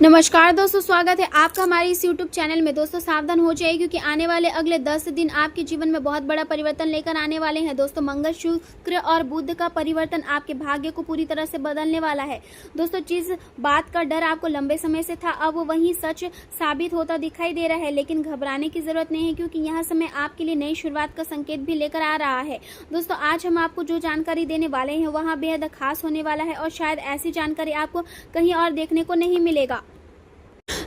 नमस्कार दोस्तों, स्वागत है आपका हमारे इस YouTube चैनल में। दोस्तों सावधान हो जाइए क्योंकि आने वाले अगले 10 दिन आपके जीवन में बहुत बड़ा परिवर्तन लेकर आने वाले हैं। दोस्तों मंगल, शुक्र और बुध का परिवर्तन आपके भाग्य को पूरी तरह से बदलने वाला है। दोस्तों जिस बात का डर आपको लंबे समय से था, अब वही सच साबित होता दिखाई दे रहा है, लेकिन घबराने की जरूरत नहीं है क्योंकि यह समय आपके लिए नई शुरुआत का संकेत भी लेकर आ रहा है। दोस्तों आज हम आपको जो जानकारी देने वाले हैं वह बेहद खास होने वाला है और शायद ऐसी जानकारी आपको कहीं और देखने को नहीं मिलेगा।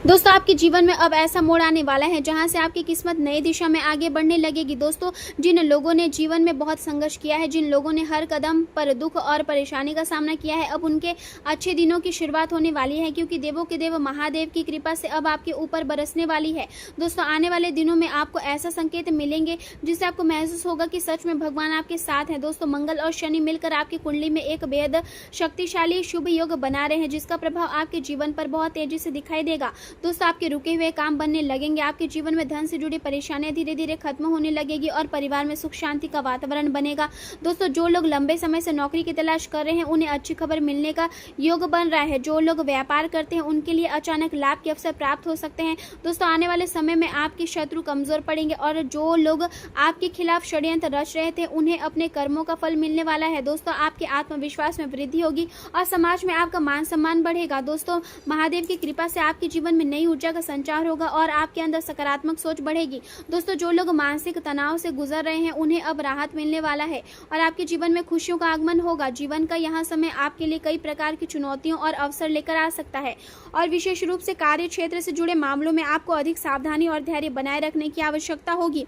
दोस्तों आपके जीवन में अब ऐसा मोड़ आने वाला है जहां से आपकी किस्मत नई दिशा में आगे बढ़ने लगेगी। दोस्तों जिन लोगों ने जीवन में बहुत संघर्ष किया है, जिन लोगों ने हर कदम पर दुख और परेशानी का सामना किया है, अब उनके अच्छे दिनों की शुरुआत होने वाली है क्योंकि देवों के देव महादेव की कृपा से अब आपके ऊपर बरसने वाली है। दोस्तों आने वाले दिनों में आपको ऐसा संकेत मिलेंगे जिससे आपको महसूस होगा कि सच में भगवान आपके साथ हैं। दोस्तों मंगल और शनि मिलकर आपकी कुंडली में एक बेहद शक्तिशाली शुभ योग बना रहे हैं जिसका प्रभाव आपके जीवन पर बहुत तेजी से दिखाई देगा। दोस्तों आपके रुके हुए काम बनने लगेंगे, आपके जीवन में धन से जुड़ी परेशानियां धीरे धीरे खत्म होने लगेगी और परिवार में सुख शांति का वातावरण बनेगा। दोस्तों जो लोग लंबे समय से नौकरी की तलाश कर रहे हैं उन्हें अच्छी खबर मिलने का योग बन रहा है। जो लोग व्यापार करते हैं उनके लिए अचानक लाभ के अवसर प्राप्त हो सकते हैं। दोस्तों आने वाले समय में आपके शत्रु कमजोर पड़ेंगे और जो लोग आपके खिलाफ षड्यंत्र रच रहे थे उन्हें अपने कर्मों का फल मिलने वाला है। दोस्तों आपके आत्मविश्वास में वृद्धि होगी और समाज में आपका मान सम्मान बढ़ेगा। दोस्तों महादेव की कृपा से आपके जीवन में नई ऊर्जा का संचार होगा और आपके अंदर सकारात्मक सोच बढ़ेगी। दोस्तों जो लोग मानसिक तनाव से गुजर रहे हैं उन्हें अब राहत मिलने वाला है और आपके जीवन में खुशियों का आगमन होगा। जीवन का यह समय आपके लिए कई प्रकार की चुनौतियों और अवसर लेकर आ सकता है और विशेष रूप से कार्य क्षेत्र से जुड़े मामलों में आपको अधिक सावधानी और धैर्य बनाए रखने की आवश्यकता होगी।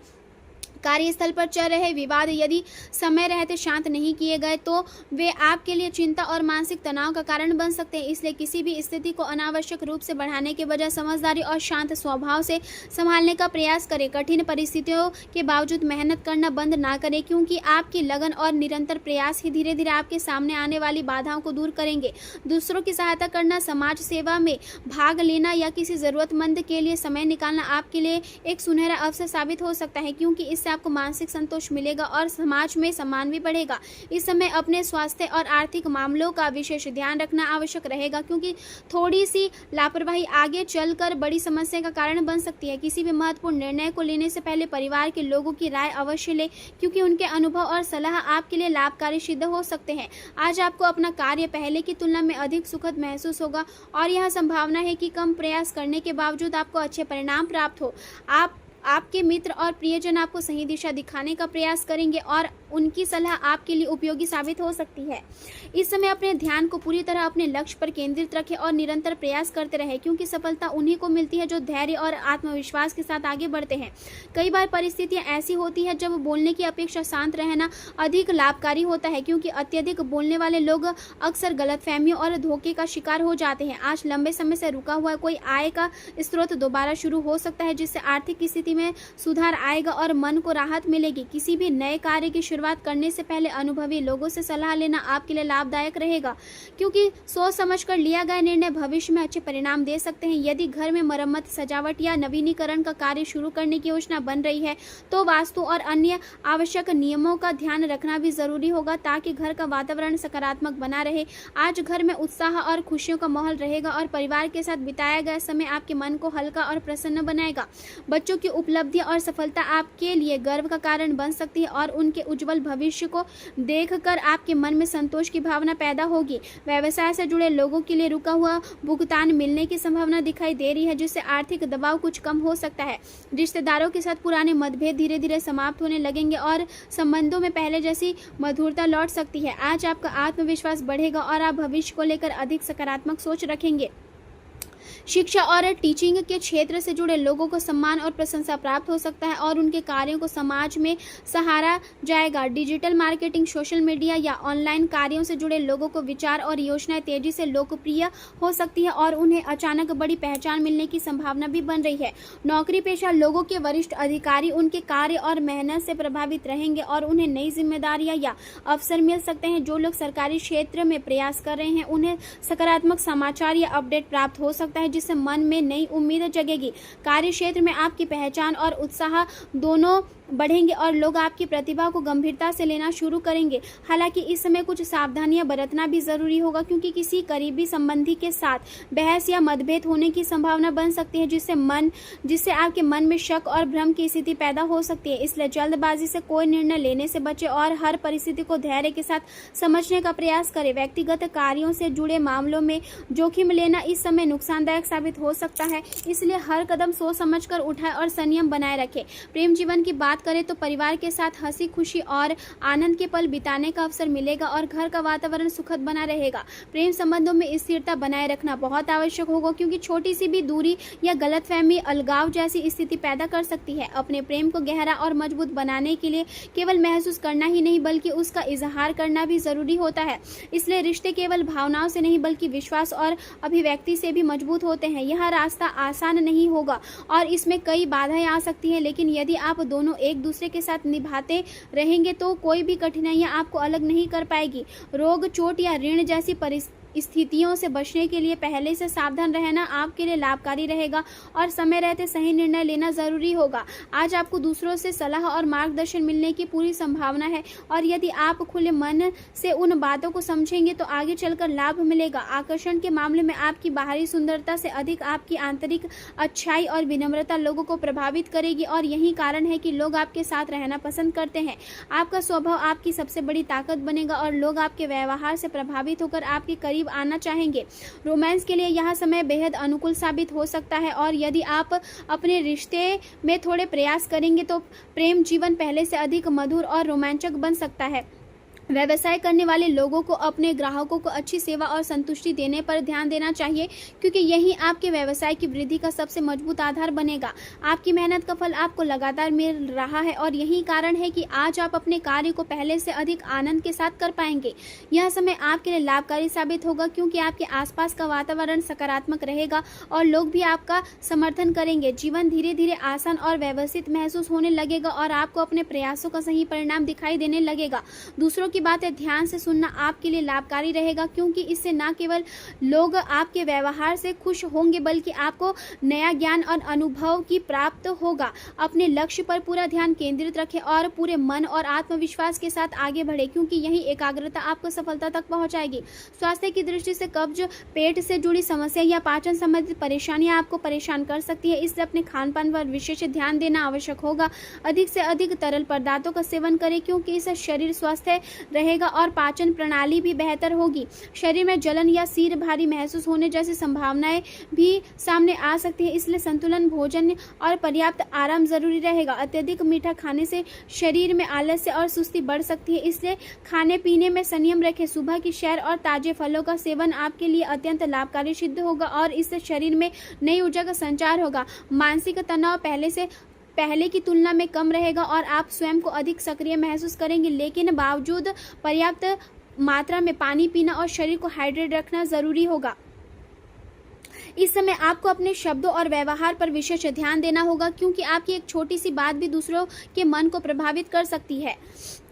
कार्यस्थल पर चल रहे विवाद यदि समय रहते शांत नहीं किए गए तो वे आपके लिए चिंता और मानसिक तनाव का कारण बन सकते हैं। इसलिए किसी भी स्थिति को अनावश्यक रूप से बढ़ाने के बजाय समझदारी और शांत स्वभाव से संभालने का प्रयास करें। कठिन परिस्थितियों के बावजूद मेहनत करना बंद ना करें क्योंकि आपकी लगन और निरंतर प्रयास ही धीरे धीरे आपके सामने आने वाली बाधाओं को दूर करेंगे। दूसरों की सहायता करना, समाज सेवा में भाग लेना या किसी जरूरतमंद के लिए समय निकालना आपके लिए एक सुनहरा अवसर साबित हो सकता है क्योंकि इससे आपको मानसिक संतोष मिलेगा और समाज में सम्मान भी बढ़ेगा। इस समय अपने स्वास्थ्य और आर्थिक मामलों का विशेष ध्यान रखना आवश्यक रहेगा क्योंकि थोड़ी सी लापरवाही आगे चलकर बड़ी समस्या का कारण बन सकती है। किसी भी महत्वपूर्ण निर्णय को लेने से पहले परिवार के लोगों की राय अवश्य लें क्योंकि उनके अनुभव और सलाह आपके लिए लाभकारी सिद्ध हो सकते हैं। आज आपको अपना कार्य पहले की तुलना में अधिक सुखद महसूस होगा और यह संभावना है कि कम प्रयास करने के बावजूद आपको अच्छे परिणाम प्राप्त हो। आपके मित्र और प्रियजन आपको सही दिशा दिखाने का प्रयास करेंगे और उनकी सलाह आपके लिए उपयोगी साबित हो सकती है। इस समय अपने ध्यान को पूरी तरह अपने लक्ष्य पर केंद्रित रखें और निरंतर प्रयास करते रहें क्योंकि सफलता उन्हीं को मिलती है जो धैर्य और आत्मविश्वास के साथ आगे बढ़ते हैं। कई बार परिस्थितियां ऐसी होती है जब बोलने की अपेक्षा शांत रहना अधिक लाभकारी होता है क्योंकि अत्यधिक बोलने वाले लोग अक्सर गलतफहमियों और धोखे का शिकार हो जाते हैं। आज लंबे समय से रुका हुआ कोई आय का स्रोत दोबारा शुरू हो सकता है जिससे आर्थिक स्थिति में सुधार आएगा और मन को राहत मिलेगी। किसी भी नए कार्य की शुरुआत करने से पहले अनुभवी लोगों से सलाह लेना आपके लिए लाभदायक रहेगा क्योंकि सोच समझकर लिया गया निर्णय भविष्य में अच्छे परिणाम दे सकते हैं। यदि घर में मरम्मत, सजावट या नवीनीकरण का कार्य शुरू करने की योजना बन रही है तो वास्तु और अन्य आवश्यक नियमों का ध्यान रखना भी जरूरी होगा ताकि घर का वातावरण सकारात्मक बना रहे। आज घर में उत्साह और खुशियों का माहौल रहेगा और परिवार के साथ बिताया गया समय आपके मन को हल्का और प्रसन्न बनाएगा। बच्चों की उपलब्धि और सफलता आपके लिए गर्व का कारण बन सकती है और उनके उज्जवल भविष्य को देखकर आपके मन में संतोष की भावना पैदा होगी। व्यवसाय से जुड़े लोगों के लिए रुका हुआ भुगतान मिलने की संभावना दिखाई दे रही है जिससे आर्थिक दबाव कुछ कम हो सकता है। रिश्तेदारों के साथ पुराने मतभेद धीरे धीरे समाप्त होने लगेंगे और संबंधों में पहले जैसी मधुरता लौट सकती है। आज आपका आत्मविश्वास बढ़ेगा और आप भविष्य को लेकर अधिक सकारात्मक सोच रखेंगे। शिक्षा और टीचिंग के क्षेत्र से जुड़े लोगों को सम्मान और प्रशंसा प्राप्त हो सकता है और उनके कार्यों को समाज में सराहा जाएगा। डिजिटल मार्केटिंग, सोशल मीडिया या ऑनलाइन कार्यों से जुड़े लोगों को विचार और योजनाएं तेजी से लोकप्रिय हो सकती है और उन्हें अचानक बड़ी पहचान मिलने की संभावना भी बन रही है। नौकरी पेशा लोगों के वरिष्ठ अधिकारी उनके कार्य और मेहनत से प्रभावित रहेंगे और उन्हें नई जिम्मेदारियां या अवसर मिल सकते हैं। जो लोग सरकारी क्षेत्र में प्रयास कर रहे हैं उन्हें सकारात्मक समाचार या अपडेट प्राप्त हो सकता है जिससे मन में नई उम्मीद जगेगी। कार्य क्षेत्र में आपकी पहचान और उत्साह दोनों बढ़ेंगे और लोग आपकी प्रतिभा को गंभीरता से लेना शुरू करेंगे। हालांकि इस समय कुछ सावधानियां बरतना भी जरूरी होगा, क्योंकि किसी करीबी संबंधी के साथ बहस या मतभेद होने की संभावना बन सकती है, जिससे आपके मन में शक और भ्रम की स्थिति पैदा हो सकती है। इसलिए जल्दबाजी से कोई निर्णय लेने से बचें और हर परिस्थिति को धैर्य के साथ समझने का प्रयास करें। व्यक्तिगत कार्यों से जुड़े मामलों में जोखिम लेना इस समय नुकसानदायक साबित हो सकता है, इसलिए हर कदम सोच समझकर उठाएं और संयम बनाए रखें। प्रेम जीवन की बात करें तो परिवार के साथ हंसी खुशी और आनंद के पल बिताने का अवसर मिलेगा और घर का वातावरण सुखद बना रहेगा। प्रेम संबंधों में स्थिरता बनाए रखना बहुत आवश्यक होगा, क्योंकि छोटी सी भी दूरी या गलतफहमी अलगाव जैसी स्थिति पैदा कर सकती है। अपने प्रेम को गहरा और मजबूत बनाने के लिए केवल महसूस करना ही नहीं बल्कि उसका इजहार करना भी जरूरी होता है। इसलिए रिश्ते केवल भावनाओं से नहीं बल्कि विश्वास और अभिव्यक्ति से भी मजबूत होते हैं। यह रास्ता आसान नहीं होगा और इसमें कई बाधाएं आ सकती हैं, लेकिन यदि आप दोनों एक दूसरे के साथ निभाते रहेंगे तो कोई भी कठिनाइयां आपको अलग नहीं कर पाएगी। रोग, चोट या ऋण जैसी स्थितियों से बचने के लिए पहले से सावधान रहना आपके लिए लाभकारी रहेगा और समय रहते सही निर्णय लेना जरूरी होगा। आज आपको दूसरों से सलाह और मार्गदर्शन मिलने की पूरी संभावना है और यदि आप खुले मन से उन बातों को समझेंगे तो आगे चलकर लाभ मिलेगा। आकर्षण के मामले में आपकी बाहरी सुंदरता से अधिक आपकी आंतरिक अच्छाई और विनम्रता लोगों को प्रभावित करेगी और यही कारण है कि लोग आपके साथ रहना पसंद करते हैं। आपका स्वभाव आपकी सबसे बड़ी ताकत बनेगा और लोग आपके व्यवहार से प्रभावित होकर आपके करीब आना चाहेंगे। रोमांस के लिए यह समय बेहद अनुकूल साबित हो सकता है और यदि आप अपने रिश्ते में थोड़े प्रयास करेंगे तो प्रेम जीवन पहले से अधिक मधुर और रोमांचक बन सकता है। व्यवसाय करने वाले लोगों को अपने ग्राहकों को अच्छी सेवा और संतुष्टि देने पर ध्यान देना चाहिए, क्योंकि यही आपके व्यवसाय की वृद्धि का सबसे मजबूत आधार बनेगा। आपकी मेहनत का फल आपको लगातार मिल रहा है और यही कारण है कि आज आप अपने कार्य को पहले से अधिक आनंद के साथ कर पाएंगे। यह समय आपके लिए लाभकारी साबित होगा, क्योंकि आपके आसपास का वातावरण सकारात्मक रहेगा और लोग भी आपका समर्थन करेंगे। जीवन धीरे धीरे आसान और व्यवस्थित महसूस होने लगेगा और आपको अपने प्रयासों का सही परिणाम दिखाई देने लगेगा। दूसरों की बातें ध्यान से सुनना आपके लिए लाभकारी रहेगा, क्योंकि इससे न केवल लोग आपके व्यवहार से खुश होंगे बल्कि आपको नया ज्ञान और अनुभव की प्राप्त होगा। अपने लक्ष्य पर पूरा ध्यान केंद्रित रखें और पूरे मन और आत्मविश्वास के साथ आगे बढ़े, क्योंकि यही एकाग्रता आपको सफलता तक पहुंचाएगी। स्वास्थ्य की दृष्टि से कब्ज, पेट से जुड़ी समस्या या पाचन संबंधित परेशानियां आपको परेशान कर सकती है, इसलिए अपने खान पान पर विशेष ध्यान देना आवश्यक होगा। अधिक से अधिक तरल पदार्थों का सेवन करें, क्योंकि इससे शरीर स्वस्थ रहेगा और पाचन प्रणाली भी बेहतर होगी। शरीर में जलन या सिर भारी महसूस होने जैसी संभावनाएं भी सामने आ सकती है, इसलिए संतुलन भोजन और पर्याप्त आराम जरूरी रहेगा। अत्यधिक मीठा खाने से शरीर में आलस्य और सुस्ती बढ़ सकती है, इसलिए खाने पीने में संयम रखें। सुबह की सैर और ताजे फलों का सेवन आपके लिए अत्यंत लाभकारी सिद्ध होगा और इससे शरीर में नई ऊर्जा का संचार होगा। मानसिक तनाव पहले की तुलना में कम रहेगा और आप स्वयं को अधिक सक्रिय महसूस करेंगे, लेकिन बावजूद पर्याप्त मात्रा में पानी पीना और शरीर को हाइड्रेट रखना जरूरी होगा। इस समय आपको अपने शब्दों और व्यवहार पर विशेष ध्यान देना होगा, क्योंकि आपकी एक छोटी सी बात भी दूसरों के मन को प्रभावित कर सकती है।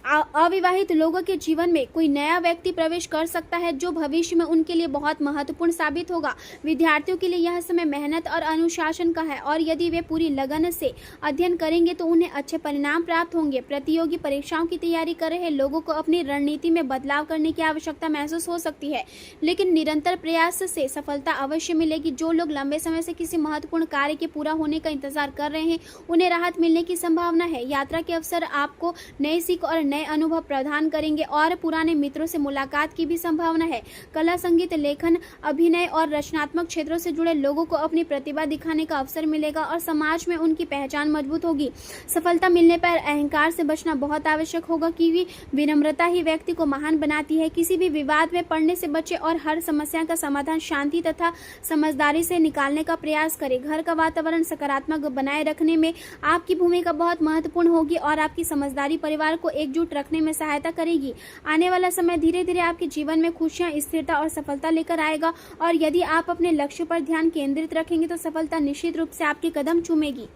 अविवाहित लोगों के जीवन में कोई नया व्यक्ति प्रवेश कर सकता है जो भविष्य में उनके लिए बहुत महत्वपूर्ण साबित होगा। विद्यार्थियों के लिए यह समय मेहनत और अनुशासन का है और यदि वे पूरी लगन से अध्ययन करेंगे तो उन्हें अच्छे परिणाम प्राप्त होंगे। प्रतियोगी परीक्षाओं की तैयारी कर रहे लोगों को अपनी रणनीति में बदलाव करने की आवश्यकता महसूस हो सकती है, लेकिन निरंतर प्रयास से सफलता अवश्य मिलेगी। जो लोग लंबे समय से किसी महत्वपूर्ण कार्य के पूरा होने का इंतजार कर रहे हैं उन्हें राहत मिलने की संभावना है। यात्रा के अवसर आपको नई सीख और नए अनुभव प्रदान करेंगे और पुराने मित्रों से मुलाकात की भी संभावना है। कला, संगीत, लेखन, अभिनय और रचनात्मक क्षेत्रों से जुड़े लोगों को अपनी प्रतिभा दिखाने का अवसर मिलेगा और समाज में उनकी पहचान मजबूत होगी। सफलता मिलने पर अहंकार से बचना बहुत आवश्यक होगा, क्योंकि विनम्रता ही व्यक्ति को महान बनाती है। किसी भी विवाद में पड़ने से बचे और हर समस्या का समाधान शांति तथा समझदारी से निकालने का प्रयास करें। घर का वातावरण सकारात्मक बनाए रखने में आपकी भूमिका बहुत महत्वपूर्ण होगी और आपकी समझदारी परिवार को एकजुट रखने में सहायता करेगी। आने वाला समय धीरे धीरे आपके जीवन में खुशियां, स्थिरता और सफलता लेकर आएगा और यदि आप अपने लक्ष्य पर ध्यान केंद्रित रखेंगे तो सफलता निश्चित रूप से आपके कदम चूमेगी।